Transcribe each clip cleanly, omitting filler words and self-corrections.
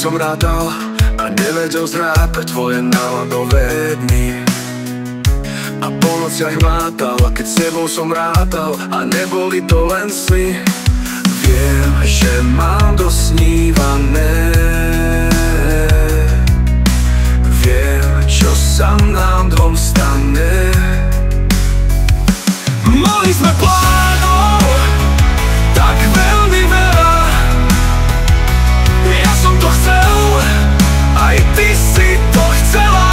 som rátal a nevedel zrápať tvoje náladové dny. A po nociach hmátal, a keď s tebou som rátal a neboli to len sny. Viem, že mám dosnívané, viem, čo sa nám dvom stane. Mali sme plánov tak veľmi veľa, ja som to chcel, aj ty si to chcela.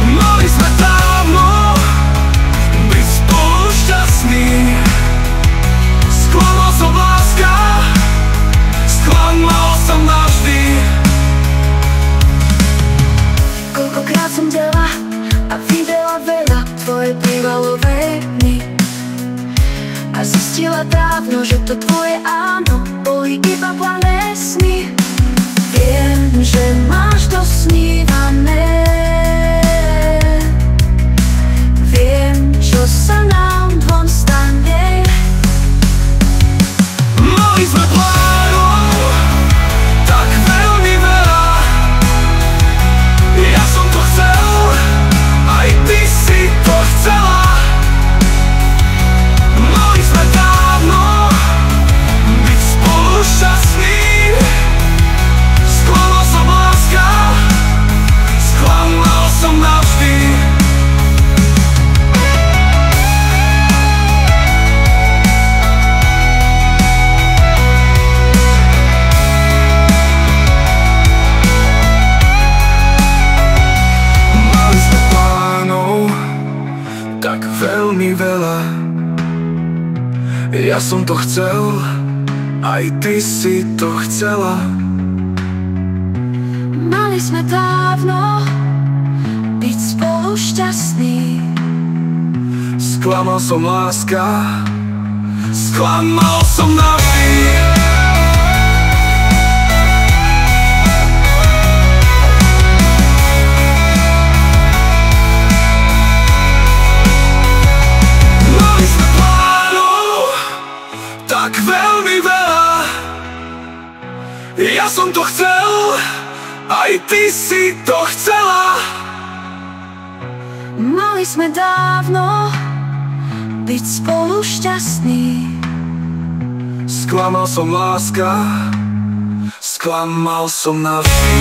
Mali sme dávno byť spolu šťastní. Sklamal som láska, sklamal som navždy. Koľkokrát som dela a videla veľa tvoje bývalové dny a zistila dávno, že to tvoje áno boli iba plané sny. Viem, že máš dosnívané, viem, čo sa nám dvom stane. Mali sme plánov tak veľmi veľa, ja som to chcel, aj ty si to chcela. Mali sme dávno byť spolu šťastní. Sklamal som láska, sklamal som navždy. Mali sme plánov tak veľmi veľa, ja som to chcel, aj ty si to chcela. Mali sme dávno byť spolu šťastní. Sklamal som láska, sklamal som navždy. Mali sme plánov tak veľmi veľa, ja som to chcel, aj ty si to chcela. Mali sme dávno byť spolu šťastní. Sklamal som láska, sklamal som navždy.